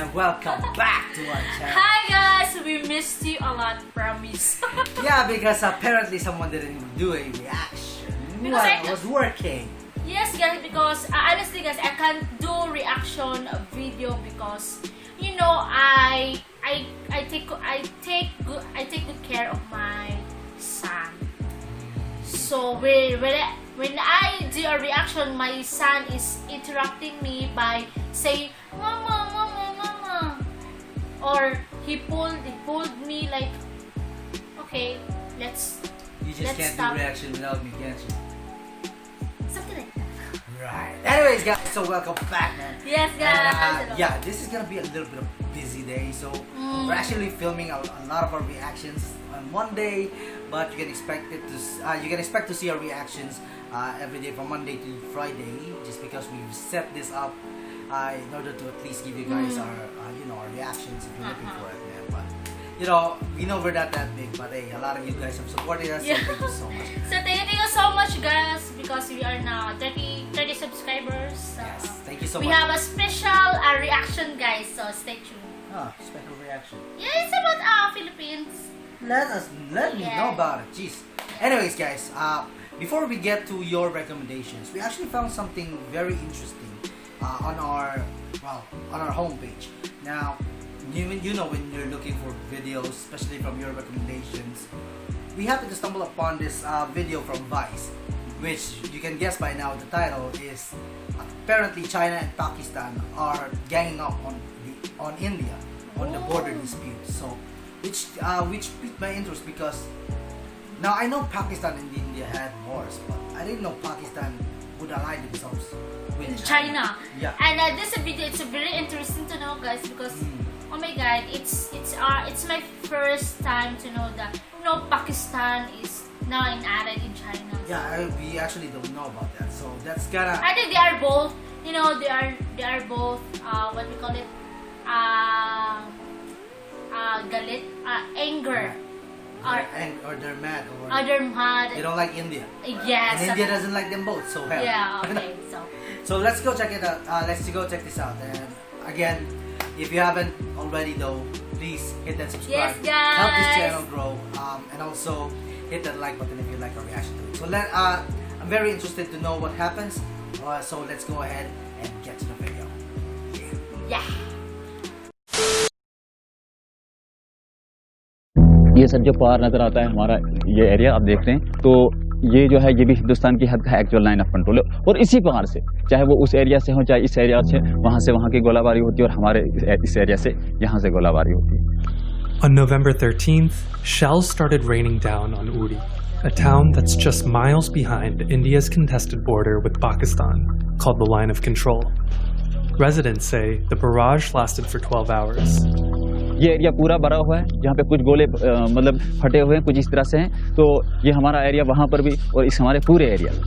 and welcome back to our channel. Hi guys, we missed you a lot, promise. Yeah, because apparently someone didn't do a reaction Because while I was working. Yes guys, because honestly guys, I can't do reaction video because you know I take good care of my son. So when I do a reaction, my son is interrupting me by saying mama, mama, mama, or he pulled me like, okay, let's. You just let's can't stop. do reaction without me, can't you? Something like that. Right. Anyways, guys, so welcome back, man. Yes, guys. And, yeah, this is gonna be a little bit of a busy day. So we're actually filming a lot of our reactions on one day, but you can expect to see our reactions every day from Monday to Friday, just because we've set this up in order to at least give you guys our our reactions if you're looking for it, man. But we know we're not that big, but hey, a lot of you guys have supported us, Yeah. so thank you so much. So thank you so much guys, because we are now 30 subscribers. So Yes, thank you so we much. have a special reaction guys, so stay tuned. Special reaction. Yeah, it's about Philippines. Let me know about it. Jeez. Anyways, guys, before we get to your recommendations, we actually found something very interesting on our homepage. Now, when you're looking for videos, especially from your recommendations, we happened to stumble upon this video from Vice, which you can guess by now. The title is apparently China and Pakistan are ganging up on India on the border dispute. So, which piqued my interest because now I know Pakistan and India had wars, but I didn't know Pakistan would ally themselves with China. Yeah. And this video, it's very interesting to know, guys, because oh my God, it's my first time to know that Pakistan is now an ally in China. Yeah, we actually don't know about that, so that's gonna. I think they are both. They are both. What we call it? Galit, anger. Or they're mad, or They're mad. they don't like India. Yes. And India doesn't like them both, so hell. Yeah. Okay. So let's go check it out. Let's go check this out. And again, if you haven't already though, please hit that subscribe. Yes, guys. Help this channel grow. And also hit that like button if you like our reaction to it. So I'm very interested to know what happens. So let's go ahead and get to the video. Yeah. ये sir जो पार नजर आता है हमारा ये area आप देख रहे हैं, तो ये जो है ये भी हिंदुस्तान की हद का एक्चुअल लाइन ऑफ कंट्रोल है। और इसी पार से चाहे वो उस एरिया से हो चाहे इस एरिया से वहाँ की गोलाबारी होती है और हमारे इस एरिया से यहाँ से गोलाबारी होती है। On November 13th, shells started raining down on Uri, a town that's just miles behind India's contested border with Pakistan, called the Line of Control. Residents say the barrage lasted for 12 hours. ये area पूरा भरा हुआ है, जहाँ पे कुछ गोले मतलब फटे हुए हैं, कुछ इस तरह से हैं। तो ये हमारा एरिया वहाँ पर भी और इस हमारे पूरे एरिया में,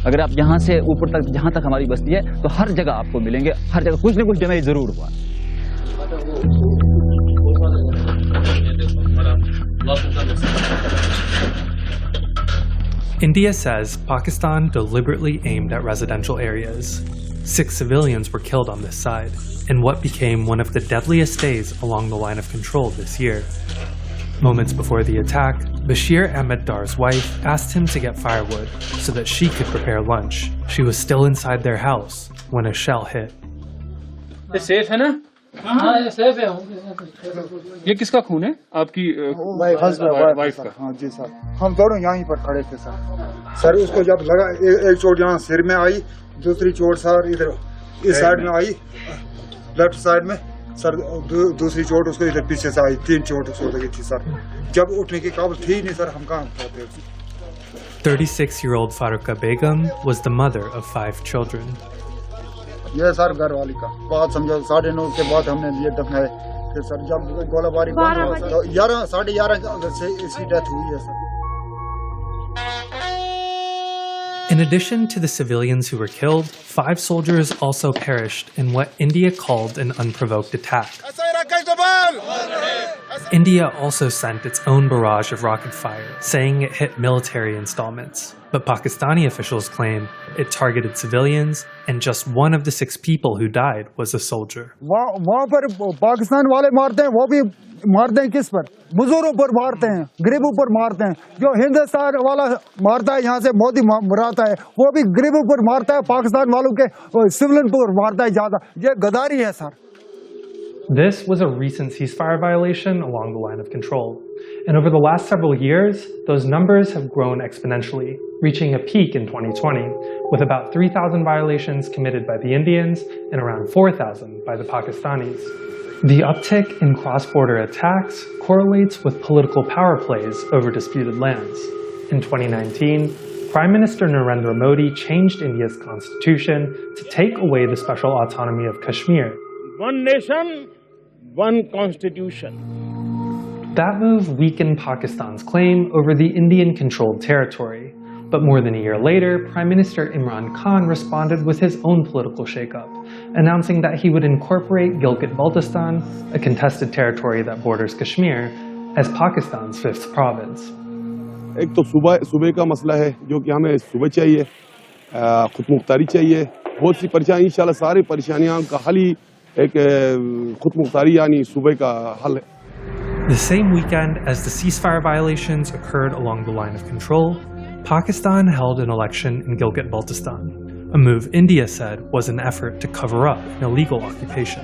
अगर आप यहाँ से ऊपर तक जहाँ तक हमारी बस्ती है, तो हर जगह आपको मिलेंगे, हर जगह कुछ न कुछ डैमेज जरूर हुआ। India says Pakistan deliberately aimed at residential areas. 6 civilians were killed on this side, in what became one of the deadliest days along the line of control this year. Moments before the attack, Bashir Ahmed Dar's wife asked him to get firewood so that she could prepare lunch. She was still inside their house when a shell hit. ये safe है ना? हाँ ये safe है। ये किसका खून है? आपकी वाइफ का? हाँ जी सर, हम दोनों यहीं पर खड़े थे सर उसको जब लगा एक चोट यहाँ सिर में आई, दूसरी चोट सर इधर इस साइड में आई, लेफ्ट साइड में सर, दूसरी चोट उसको इधर पीछे से आई, 3 चोट उसको लगी थी सर। जब उठने की काबिल थी नहीं सर, हम कहाँ उठाते। 36-year-old Faruqa Begum was the mother of 5 children. ये सर घर वाली का बात समझो, 9:30 के बाद हमने ये दफनाए। फिर सर जब गोलाबारी बंद हुआ तो 11-11:30 से इसकी डेथ हुई है sir. In addition to the civilians who were killed, 5 soldiers also perished in what India called an unprovoked attack. India also sent its own barrage of rocket fire, saying it hit military installments. But Pakistani officials claim it targeted civilians, and just one of the 6 people who died was a soldier. वहाँ पर पाकिस्तान वाले मारते हैं, वो भी मारते हैं किस पर? मजदूरों पर मारते हैं, गरीबों पर मारते हैं. जो हिंदुस्तान वाला मारता है यहाँ से मोदी मराता है, वो भी गरीबों पर मारता है, पाकिस्तान वालों के सिविलियन पर मारता है ज्यादा. ये गद्दारी है sir. This was a recent ceasefire violation along the line of control. And over the last several years, those numbers have grown exponentially, reaching a peak in 2020, with about 3,000 violations committed by the Indians and around 4,000 by the Pakistanis. The uptick in cross-border attacks correlates with political power plays over disputed lands. In 2019, Prime Minister Narendra Modi changed India's constitution to take away the special autonomy of Kashmir. One nation, one constitution. That move weakened Pakistan's claim over the Indian-controlled territory. But more than a year later, Prime Minister Imran Khan responded with his own political shakeup, announcing that he would incorporate Gilgit-Baltistan, a contested territory that borders Kashmir, as Pakistan's 5th province. एक तो सूबे का मसला है जो कि हमें सूबे चाहिए, खुद मुख्तारी चाहिए. बहुत सी परेशानी, इंशाल्लाह सारी परेशानियों का हल ही एक खुद मुख्तारी यानी सूबे का हल है. The same weekend as the ceasefire violations occurred along the line of control, Pakistan held an election in Gilgit-Baltistan, a move India said was an effort to cover up an illegal occupation.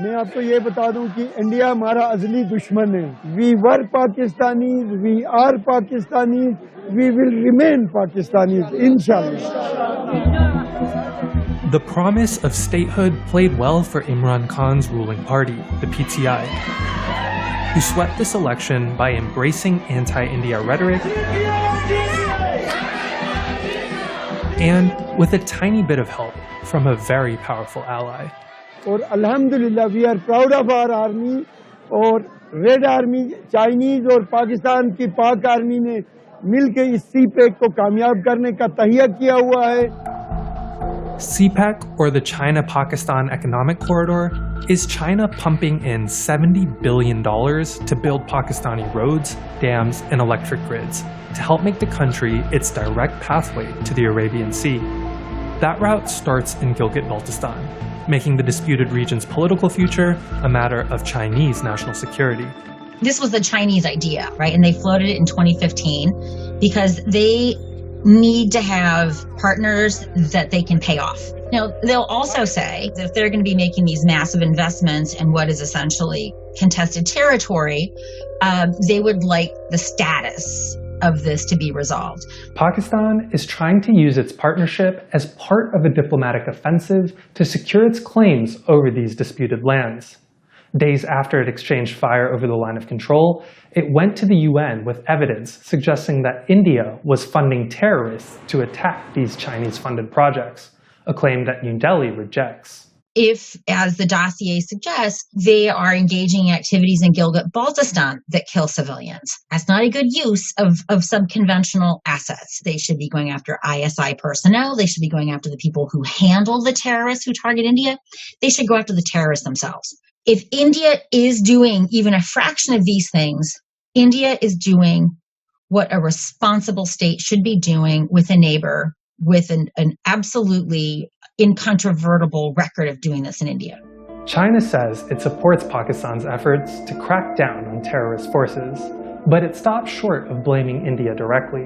मैं आपको ये बता दूं कि India हमारा अज़ली दुश्मन है. We were Pakistanis, we are Pakistanis, we will remain Pakistanis, inshallah. The promise of statehood played well for Imran Khan's ruling party, the PTI, who swept this election by embracing anti-India rhetoric and with a tiny bit of help from a very powerful ally. और अल्हम्दुलिल्लाह we are proud of our army. और red army, Chinese और पाकिस्तान की पाक army ने मिलकर इस CPEC को कामयाब करने का तहिया किया हुआ है. CPEC, or the China-Pakistan Economic Corridor, is China pumping in $70 billion to build Pakistani roads, dams, and electric grids to help make the country its direct pathway to the Arabian Sea. That route starts in Gilgit-Baltistan, making the disputed region's political future a matter of Chinese national security. This was the Chinese idea, right? And they floated it in 2015 because they need to have partners that they can pay off. Now, they'll also say that if they're going to be making these massive investments in what is essentially contested territory, they would like the status of this to be resolved. Pakistan is trying to use its partnership as part of a diplomatic offensive to secure its claims over these disputed lands. Days after it exchanged fire over the line of control, it went to the UN with evidence suggesting that India was funding terrorists to attack these Chinese-funded projects, a claim that New Delhi rejects. If, as the dossier suggests, they are engaging in activities in Gilgit-Baltistan that kill civilians, that's not a good use of some conventional assets. They should be going after ISI personnel. They should be going after the people who handle the terrorists who target India. They should go after the terrorists themselves. If India is doing even a fraction of these things, India is doing what a responsible state should be doing with a neighbor with an absolutely incontrovertible record of doing this in India. China says it supports Pakistan's efforts to crack down on terrorist forces, but it stops short of blaming India directly.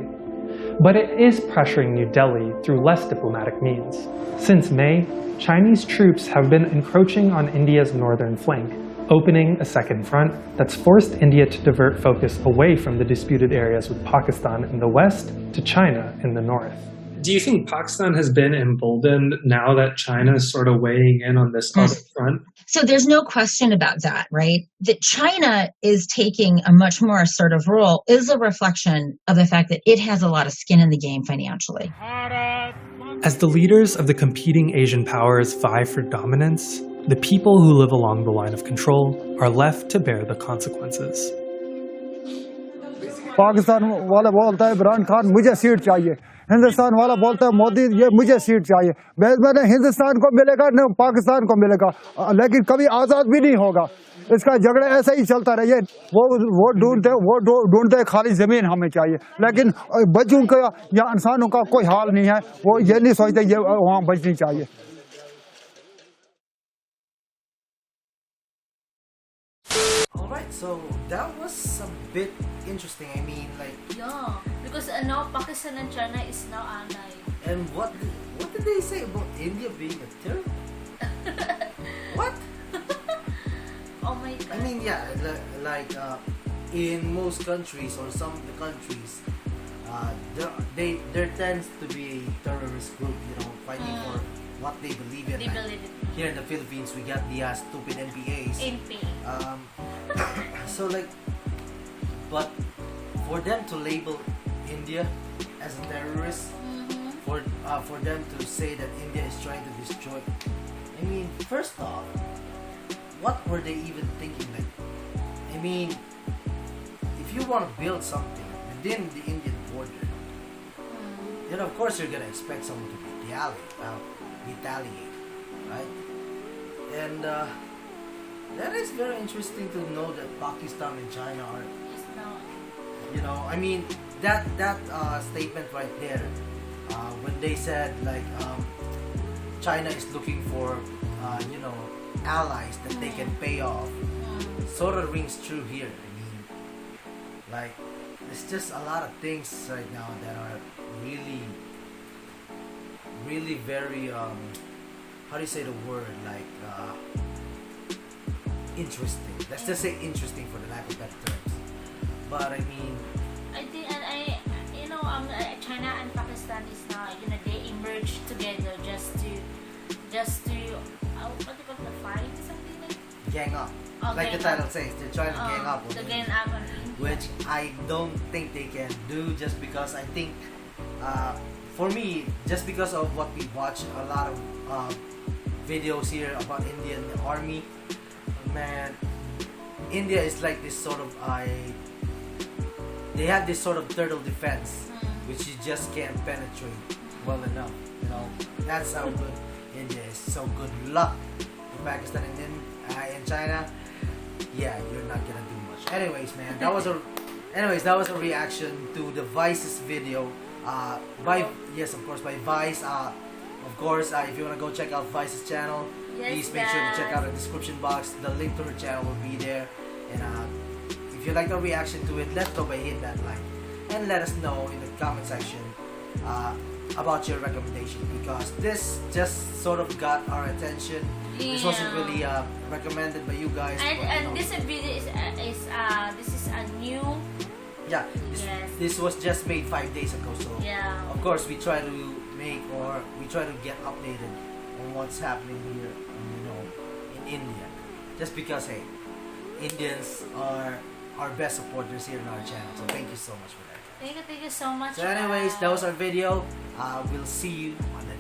But it is pressuring New Delhi through less diplomatic means. Since May, Chinese troops have been encroaching on India's northern flank, opening a second front that's forced India to divert focus away from the disputed areas with Pakistan in the west to China in the north. Do you think Pakistan has been emboldened now that China is sort of weighing in on this other front? So there's no question about that, right? That China is taking a much more assertive role is a reflection of the fact that it has a lot of skin in the game financially. As the leaders of the competing Asian powers vie for dominance, the people who live along the line of control are left to bear the consequences. Pakistan वाला बोलता है इमरान खान मुझे seat चाहिए, हिंदुस्तान वाला बोलता है मोदी ये मुझे सीट चाहिए। मैंने हिंदुस्तान को मिलेगा न पाकिस्तान को मिलेगा, लेकिन कभी आज़ाद भी नहीं होगा। इसका झगड़ा ऐसा ही चलता रहिए। वो ढूंढते खाली ज़मीन हमें चाहिए, लेकिन बच्चों का या इंसानों का कोई हाल नहीं है। वो ये नहीं सोचते ये वहाँ बचनी चाहिए। Alright, so that was a bit interesting. I mean, like, Yeah, because now Pakistan and China is now allied. and what did they say about India being a terror? What? Oh my god. I mean, yeah, like in most countries or some of the countries, there tends to be a terrorist group, you know, fighting for what they believe in. They Like, believe it. here in the Philippines, we got the stupid NPAs. NP. So like, but for them to label India as a terrorist, for them to say that India is trying to destroy, I mean, first off, what were they even thinking? Like, I mean, if you want to build something within the Indian border, then of course you're gonna expect someone to retaliate, right? And that is very interesting to know that Pakistan and China are, It's now. you know, I mean, that statement right there, when they said like China is looking for, you know, allies that they can pay off, sort of rings true here. I mean, like, there's just a lot of things right now that are really, really very, how do you say the word, like, interesting. Let's just say interesting for the lack of better terms. But I mean, I think, and you know, China and Pakistan is now, you know, they emerge together just to, what do you call it, fight something like? gang up. Oh, Like the gang title up. says, they're trying to gang up on The India, gang up on India. which I don't think they can do, just because I think, for me, just because of what we watch a lot of videos here about Indian army, man, India is like this sort of they have this sort of turtle defense, which you just can't penetrate well enough. You know, that's how good India is. So good luck to Pakistan and China. Yeah, you're not gonna do much. Anyways, man, that was a reaction to the Vice's video. By Vice. Of course, if you wanna go check out Vice's channel, Yes, please make sure to check guys. out the description box. The link to her channel will be there. And if you like the reaction to it, let's go by hit that like and let us know in the comment section about your recommendation, because this just sort of got our attention. This wasn't Yeah. really recommended by you guys. but, you And know, this video is this is a new. yeah, Yes. this was just made 5 days ago. So Yeah. of course we try to get updated on what's happening here, you know, in India. Just because, hey, Indians are our best supporters here in our channel. So thank you so much for that. Thank you so much. So anyways, that was our video. We'll see you on the